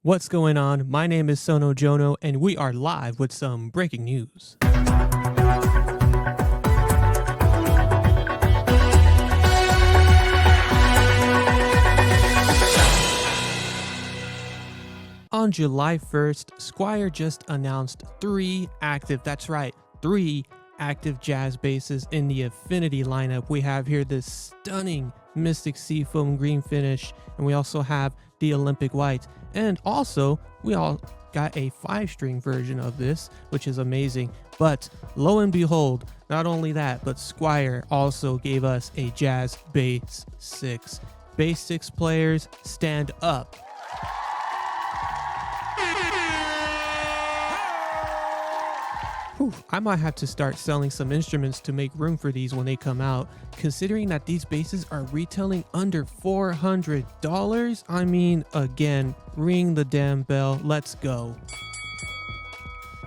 What's going on? My name is Sono Jono, and we are live with some breaking news. On July 1st, Squier just announced three active jazz basses in the Affinity lineup. We have here this stunning Mystic Seafoam green finish, and we also have the Olympic white. And also, we all got a 5-string version of this, which is amazing. But lo and behold, not only that, but Squier also gave us a Jazz Bass 6. Bass 6 players, stand up. Whew, I might have to start selling some instruments to make room for these when they come out, considering that these basses are retailing under $400. I mean, again, ring the damn bell, let's go.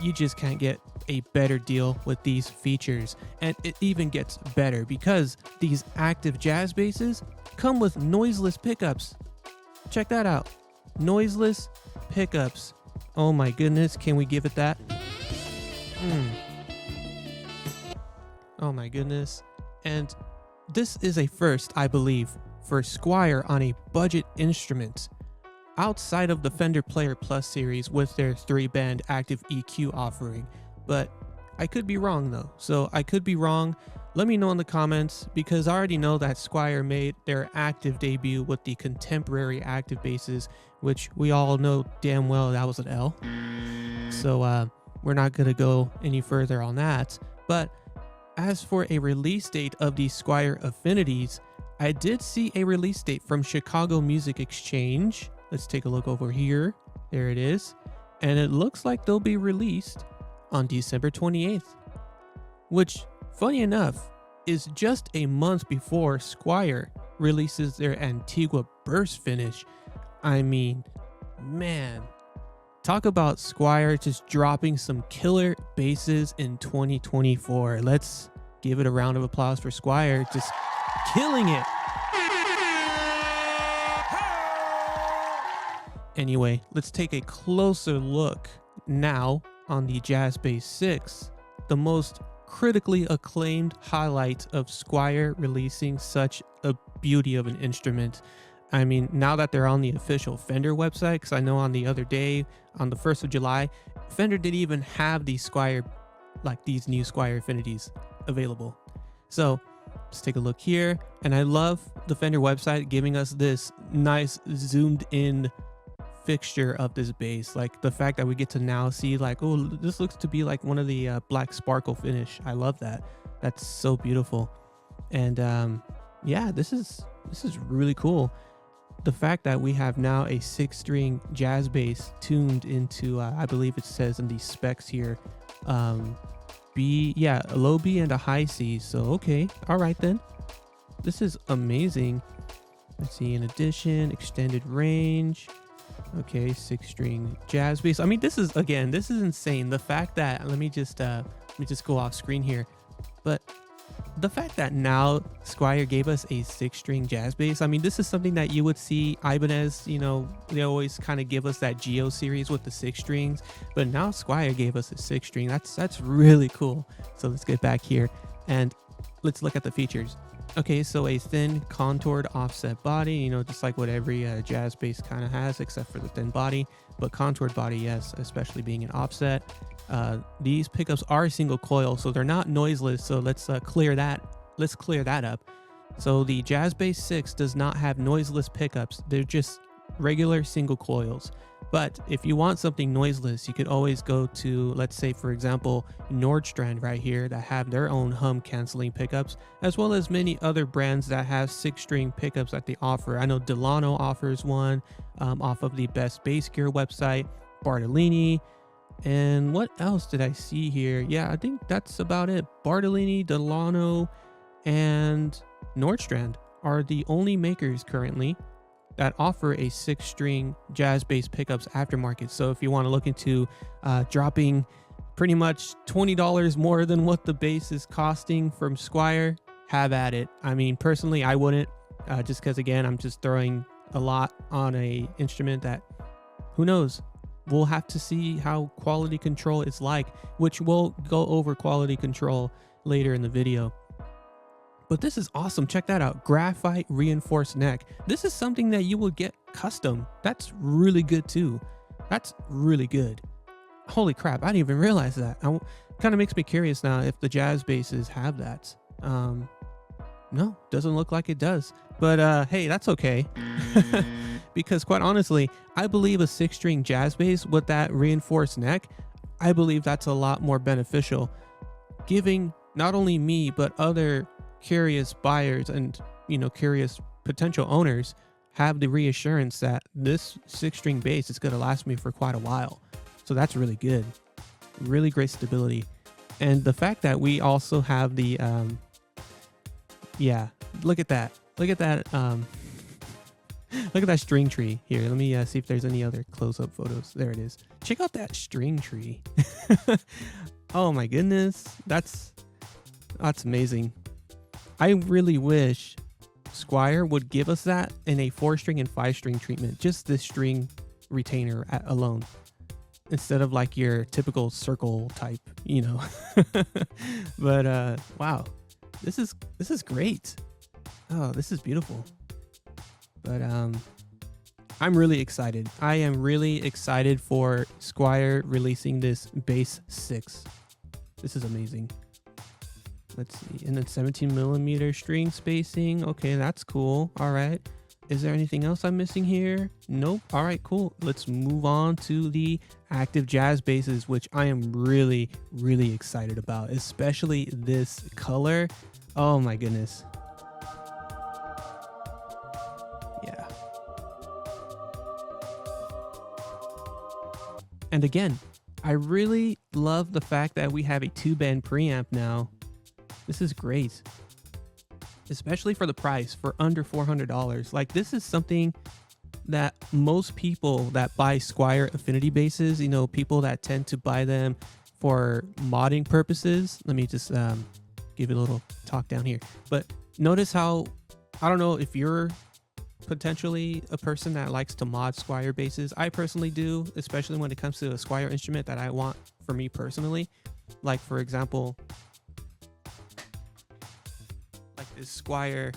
You just can't get a better deal with these features, and it even gets better because these active jazz basses come with noiseless pickups. Check that out, noiseless pickups. Oh my goodness, can we give it that? Oh my goodness. And this is a first, I believe, for Squier on a budget instrument outside of the Fender Player Plus series with their 3-band active EQ offering. But I could be wrong though. So I could be wrong. Let me know in the comments, because I already know that Squier made their active debut with the contemporary active basses, which we all know damn well that was an L. So we're not going to go any further on that. But as for a release date of the Squier Affinities, I did see a release date from Chicago Music Exchange. Let's take a look over here. There it is. And it looks like they'll be released on December 28th, which, funny enough, is just a month before Squier releases their Antigua Burst finish. I mean, man. Talk about Squier just dropping some killer basses in 2024. Let's give it a round of applause for Squier, just killing it. Anyway, let's take a closer look now on the Jazz Bass 6, the most critically acclaimed highlight of Squier releasing such a beauty of an instrument. I mean, now that they're on the official Fender website, because I know on the other day, on the 1st of July, Fender didn't even have these Squier, like these new Squier Affinities available. So let's take a look here. And I love the Fender website giving us this nice zoomed in fixture of this bass. Like the fact that we get to now see like, oh, this looks to be like one of the black sparkle finish. I love that. That's so beautiful. And yeah, this is really cool. The fact that we have now a 6-string jazz bass tuned into, I believe it says in these specs here, B, yeah, a low B and a high C. So, okay. All right, then. This is amazing. Let's see, in addition, extended range. Okay, 6-string jazz bass. I mean, this is insane. The fact that, let me just go off screen here. But the fact that now Squier gave us a 6-string jazz bass, I mean, this is something that you would see Ibanez, you know, they always kind of give us that Geo series with the 6 strings, but now Squier gave us a 6-string. That's really cool. So let's get back here and let's look at the features. Okay, so a thin contoured offset body, you know, just like what every jazz bass kind of has, except for the thin body, but contoured body, yes, especially being an offset. These pickups are single coil, so they're not noiseless. So let's clear that up. So the Jazz Bass 6 does not have noiseless pickups. They're just regular single coils. But if you want something noiseless, you could always go to, let's say, for example, Nordstrand right here that have their own hum canceling pickups, as well as many other brands that have 6-string pickups that they offer. I know Delano offers one off of the Best Bass Gear website, Bartolini. And what else did I see here? Yeah, I think that's about it. Bartolini, Delano, and Nordstrand are the only makers currently that offer a 6-string jazz bass pickups aftermarket. So if you want to look into dropping pretty much $20 more than what the bass is costing from Squier, have at it. I mean, personally, I wouldn't, just because again, I'm just throwing a lot on a instrument that Who knows? We'll have to see how quality control is like, which we'll go over quality control later in the video. But this is awesome. Check that out. Graphite reinforced neck. This is something that you will get custom. That's really good too. That's really good. Holy crap. I didn't even realize that. Kind of makes me curious now if the jazz basses have that. No, doesn't look like it does. But hey, that's okay. Because quite honestly, I believe a 6-string jazz bass with that reinforced neck, I believe that's a lot more beneficial, giving not only me but other curious buyers and curious potential owners have the reassurance that this 6-string bass is going to last me for quite a while. So that's really good. Really great stability. And the fact that we also have the yeah, look at that. Look at that look at that string tree here. Let me see if there's any other close-up photos. There it is. Check out that string tree. Oh my goodness. That's amazing. I really wish Squier would give us that in a 4-string and 5-string treatment. Just this string retainer alone, instead of like your typical circle type, But wow, this is great. Oh, this is beautiful. But I'm really excited. I am really excited for Squier releasing this bass 6. This is amazing. Let's see. And then 17mm string spacing. Okay, that's cool. All right. Is there anything else I'm missing here? Nope. All right, cool. Let's move on to the active jazz basses, which I am really, really excited about, especially this color. Oh my goodness. Yeah. And again, I really love the fact that we have a 2-band preamp now. This is great, especially for the price, for under $400. Like, this is something that most people that buy Squier Affinity basses, people that tend to buy them for modding purposes. Let me just give it a little talk down here. But notice how, I don't know if you're potentially a person that likes to mod Squier basses. I personally do, especially when it comes to a Squier instrument that I want for me personally. Like, for example, like this Squier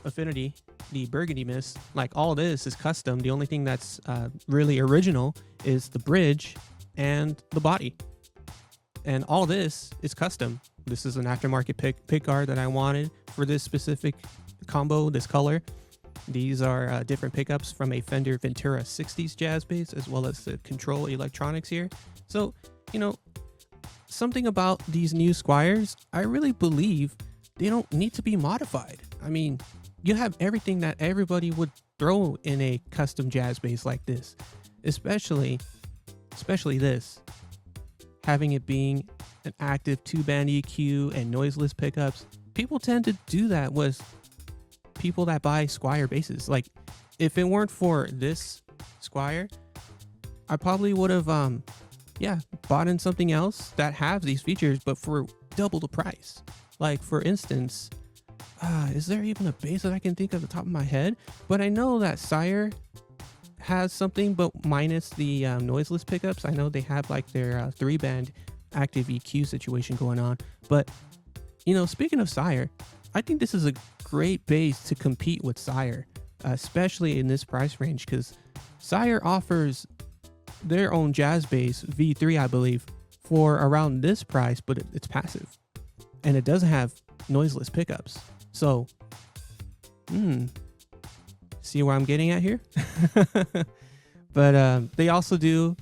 Affinity, the Burgundy Mist. Like, all this is custom. The only thing that's really original is the bridge and the body. And all this is custom. This is an aftermarket pick guard that I wanted for this specific combo, this color. These are different pickups from a Fender Ventura 60s jazz bass, as well as the control electronics here. So, something about these new Squiers, I really believe they don't need to be modified. I mean, you have everything that everybody would throw in a custom jazz bass like this, especially this, having it being an active 2-band EQ and noiseless pickups. People tend to do that with people that buy Squier basses. Like, if it weren't for this Squier, I probably would have bought in something else that has these features, but for double the price. Like, for instance, is there even a bass that I can think of the top of my head? But I know that Sire has something, but minus the noiseless pickups. I know they have like their 3-band active EQ situation going on. But, speaking of Sire, I think this is a great bass to compete with Sire, especially in this price range, because Sire offers their own jazz bass, V3, I believe, for around this price, but it's passive. And it doesn't have noiseless pickups. So, see where I'm getting at here? But they also do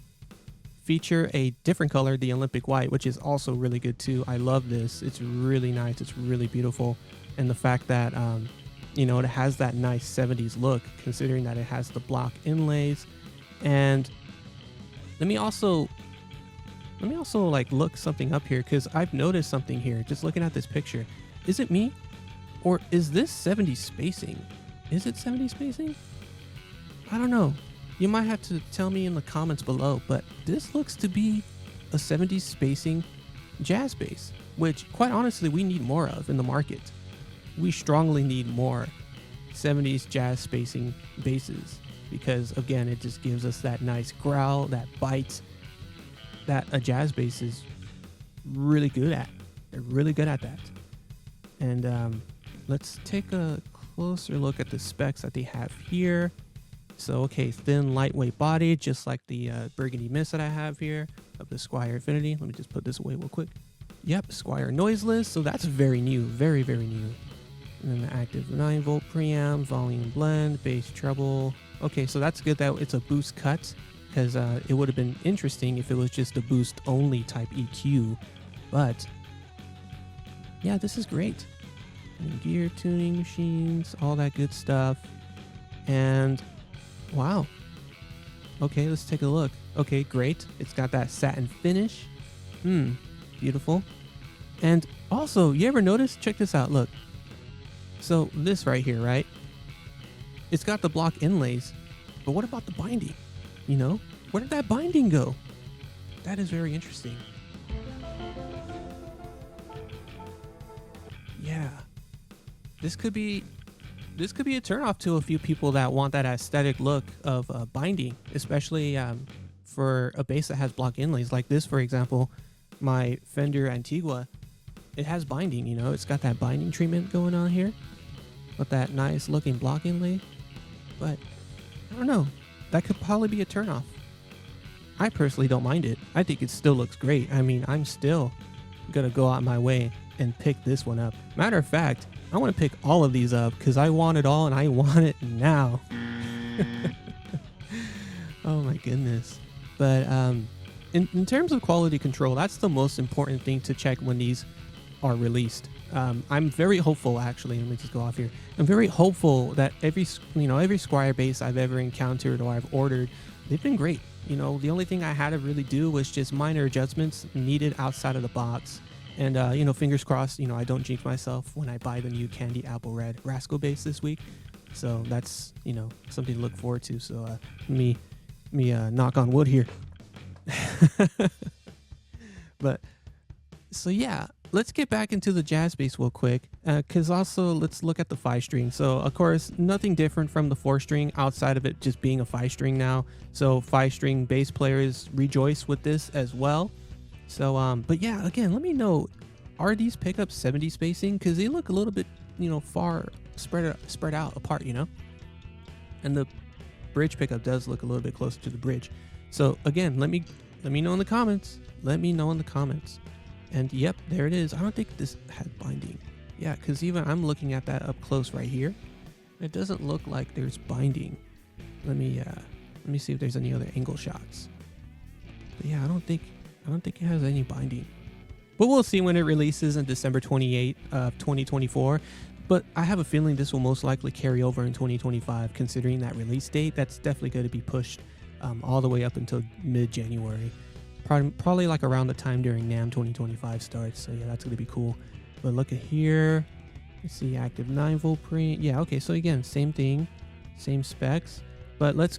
feature a different color, the Olympic white, which is also really good too. I love this. It's really nice. It's really beautiful. And the fact that, it has that nice 70s look, considering that it has the block inlays. And let me also like look something up here, because I've noticed something here just looking at this picture. Is it me, or is this 70 spacing? Is it 70 spacing? I don't know. You might have to tell me in the comments below, but this looks to be a 70 spacing jazz bass, which quite honestly we need more of in the market. We strongly need more 70s jazz spacing basses. because again, it just gives us that nice growl, that bite that a jazz bass is really good at. They're really good at that. And let's take a closer look at the specs that they have here. So, okay, thin, lightweight body, just like the Burgundy Mist that I have here of the Squier Affinity. Let me just put this away real quick. Yep, Squier noiseless, so that's very new, very, very new. And then the active 9-volt preamp, volume blend, bass treble. Okay, so that's good that it's a boost cut, because it would have been interesting if it was just a boost only type EQ. But yeah, this is great. And gear tuning machines, all that good stuff. And wow. Okay, let's take a look. Okay, great. It's got that satin finish. Beautiful. And also, you ever notice? Check this out. Look. So this right here, right? It's got the block inlays, but what about the binding? You know, where did that binding go? That is very interesting. Yeah, this could be a turnoff to a few people that want that aesthetic look of binding, especially for a bass that has block inlays like this. For example, my Fender Antigua, it has binding. You know, it's got that binding treatment going on here with that nice looking block inlay. But I don't know, that could probably be a turnoff. I personally don't mind it. I think it still looks great. I mean, I'm still gonna go out my way and pick this one up. Matter of fact, I want to pick all of these up because I want it all and I want it now. Oh my goodness. But in terms of quality control, that's the most important thing to check when these are released. I'm very hopeful, actually. Let me just go off here. I'm very hopeful that every Squier bass I've ever encountered or I've ordered, they've been great. You know, the only thing I had to really do was just minor adjustments needed outside of the box. And, you know, fingers crossed, you know, I don't jinx myself when I buy the new Candy Apple Red Rascal bass this week. So that's, you know, something to look forward to. So me knock on wood here. But so, yeah, let's get back into the jazz bass real quick, because also let's look at the 5-string. So, of course, nothing different from the 4-string outside of it just being a 5-string now. So 5-string bass players rejoice with this as well. So, but yeah, again, let me know, are these pickups 70 spacing? Because they look a little bit, you know, far spread out apart, you know? And the bridge pickup does look a little bit closer to the bridge. So again, let me know in the comments. Let me know in the comments. And yep, there it is. I don't think this had binding. Yeah, because even I'm looking at that up close right here. It doesn't look like there's binding. Let me see if there's any other angle shots. But yeah, I don't think it has any binding. But we'll see when it releases in December 28th of 2024. But I have a feeling this will most likely carry over in 2025, considering that release date. That's definitely going to be pushed all the way up until mid-January. Probably like around the time during NAMM 2025 starts. So yeah, that's going to be cool. But look at here. Let's see, active 9-volt preamp. Yeah, okay, so again, same thing, same specs. But let's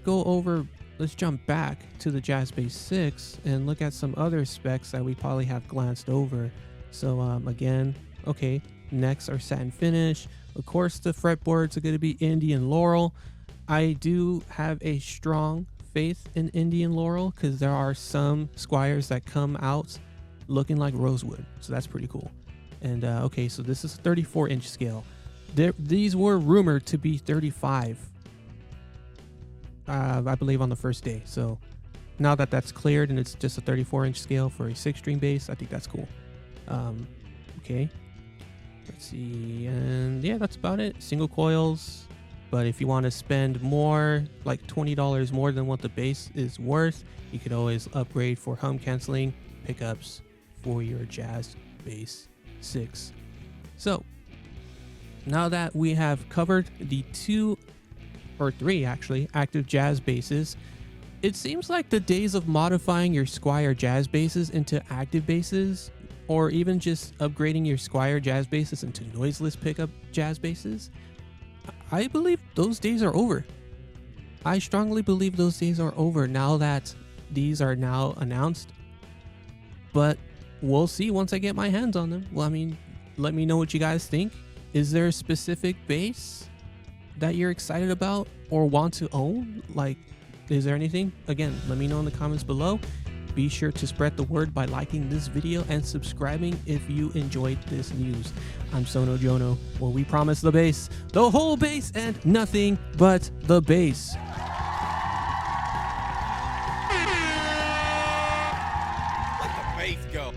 jump back to the Jazz Bass 6 and look at some other specs that we probably have glanced over. So again, okay, necks are satin finish. Of course, the fretboards are going to be Indian Laurel. I do have a strong faith in Indian Laurel because there are some Squiers that come out looking like rosewood. So that's pretty cool. And okay, so this is a 34-inch scale. These were rumored to be 35. I believe on the first day. So now that that's cleared and it's just a 34-inch scale for a 6-string bass, I think that's cool. Okay, let's see, and yeah, that's about it. Single coils, but if you want to spend more, like $20 more than what the bass is worth, you could always upgrade for hum canceling pickups for your Jazz Bass 6. So now that we have covered the 2 or 3 actually active jazz basses, it seems like the days of modifying your Squier jazz basses into active basses, or even just upgrading your Squier jazz basses into noiseless pickup jazz basses, I believe those days are over. I strongly believe those days are over now that these are now announced. But we'll see once I get my hands on them. Well, I mean, let me know what you guys think. Is there a specific bass that you're excited about or want to own? Like, is there anything? Again, let me know in the comments below. Be sure to spread the word by liking this video and subscribing if you enjoyed this news. I'm Sono Jono, where we promise the bass, the whole bass, and nothing but the bass. Let the bass go.